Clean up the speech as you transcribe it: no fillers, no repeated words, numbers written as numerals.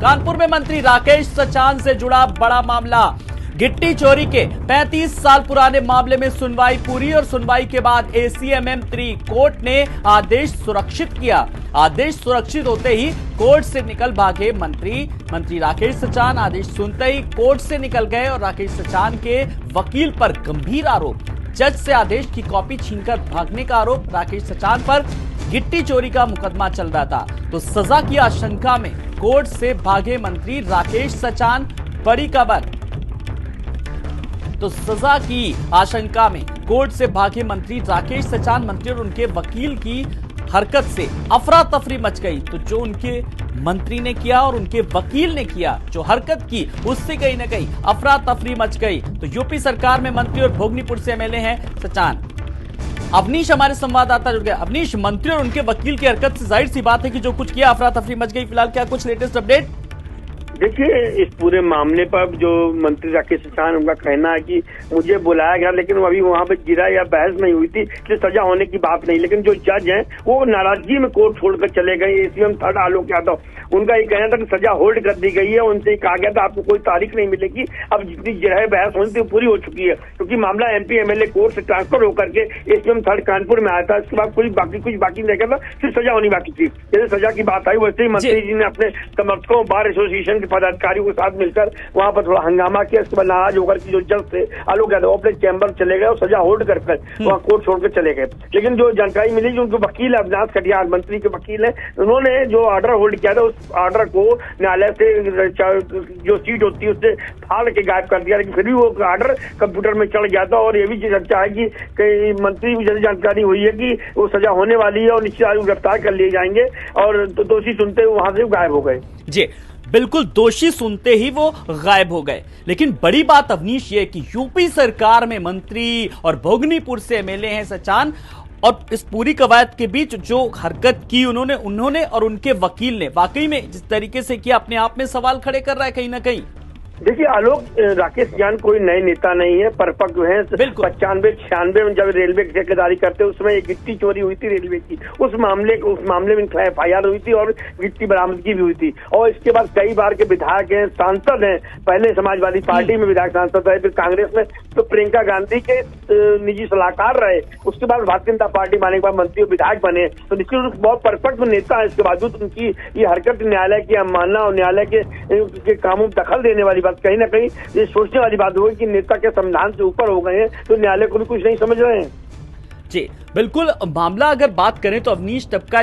कानपुर में मंत्री राकेश सचान से जुड़ा बड़ा मामला। गिट्टी चोरी के 35 साल पुराने मामले में सुनवाई पूरी और सुनवाई के बाद ACMM 3 कोर्ट ने आदेश सुरक्षित किया। आदेश सुरक्षित होते ही कोर्ट से निकल भागे मंत्री राकेश सचान। आदेश सुनते ही कोर्ट से निकल गए और राकेश सचान के वकील पर गंभीर आरोप। जज से आदेश की कॉपी छीनकर भागने का आरोप। राकेश सचान पर गिट्टी चोरी का मुकदमा चल रहा था, तो सजा की आशंका में कोर्ट से भागे मंत्री राकेश सचान। बड़ी खबर, तो सजा की आशंका में कोर्ट से भागे मंत्री राकेश सचान। मंत्री और उनके वकील की हरकत से अफरा तफरी मच गई। तो जो उनके मंत्री ने किया और उनके वकील ने किया, जो हरकत की, उससे कहीं ना कहीं अफरा तफरी मच गई। तो यूपी सरकार में मंत्री और भोगनीपुर से MLA हैं सचान। अवनीश हमारे संवाददाता जुड़ गए। अवनीश, मंत्री और उनके वकील की हरकत से जाहिर सी बात है कि जो कुछ किया अफरा तफरी मच गई। फिलहाल क्या कुछ लेटेस्ट अपडेट? देखिए, इस पूरे मामले पर जो मंत्री राकेश सचान, उनका कहना है कि मुझे बुलाया गया लेकिन अभी वहां पे गिरा या बहस नहीं हुई थी, इसलिए सजा होने की बात नहीं। लेकिन जो जज हैं वो नाराजगी में कोर्ट छोड़कर चले गए। ACM 3 आलोक यादव, उनका ये कहना था कि सजा होल्ड कर दी गई है। उनसे कहा गया था आपको कोई तारीख नहीं मिलेगी, अब जितनी जगह बहस होनी थी पूरी हो चुकी है, क्योंकि मामला MP MLA कोर्ट से ट्रांसफर होकर के ACM 3 कानपुर में आया था। इसके बाद कुछ बाकी रह गया था, फिर सजा होनी बाकी थी। जैसे सजा की बात आई वैसे ही मंत्री जी ने अपने समर्थकों, बार एसोसिएशन के पदाधिकारियों के साथ मिलकर वहां पर थोड़ा हंगामा किया। इसके बाद नाराज होकर की जो जज थे आलोक यादव अपने चैम्बर चले गए और सजा होल्ड कर वहां कोर्ट छोड़कर चले गए। लेकिन जो जानकारी मिली, जो उनके वकील है अविनाश कटियार, मंत्री के वकील है, उन्होंने जो ऑर्डर होल्ड किया था उस ऑर्डर को न्यायालय से जो सीट होती है उससे फाड़ के गायब कर दिया। लेकिन फिर भी वो ऑर्डर कंप्यूटर में चढ़ गया था। और ये भी चर्चा है कि कई मंत्री भी जैसे जानकारी हुई है कि वो सजा होने वाली है और निश्चित आयोग गिरफ्तार कर लिए जाएंगे। और दोषी सुनते हुए वहां से गायब हो गए। जी बिल्कुल, दोषी सुनते ही वो गायब हो गए। लेकिन बड़ी बात अवनीश ये कि यूपी सरकार में मंत्री और भोगनीपुर से MLA हैं सचान, और इस पूरी कवायद के बीच जो हरकत की उन्होंने और उनके वकील ने, वाकई में जिस तरीके से किया, अपने आप में सवाल खड़े कर रहा है कहीं ना कहीं। देखिए आलोक, राकेश सचान कोई नए नेता नहीं है, परिपक्व है। 95-96 में जब रेलवे की ठेकेदारी करते उसमें एक गिट्टी चोरी हुई थी रेलवे की, उस मामले में FIR हुई थी और गिट्टी बरामदगी भी हुई थी। और इसके बाद कई बार के विधायक हैं, सांसद हैं, पहले समाजवादी पार्टी में विधायक सांसद रहे, फिर कांग्रेस में तो प्रियंका गांधी के निजी सलाहकार रहे, उसके बाद भारतीय जनता पार्टी माने के बाद मंत्री और विधायक बने। तो निश्चित रूप से बहुत परिपक्व नेता है। इसके बावजूद उनकी ये हरकत न्यायालय की अवमानना और न्यायालय के कामों में दखल देने वाली कहीं ना कहीं ये सोचने वाली बात होगी कि नेता के संविधान से ऊपर हो गए हैं, तो न्यायालय को भी कुछ नहीं समझ रहे हैं। जी बिल्कुल, मामला अगर बात करें तो अवनीश टपका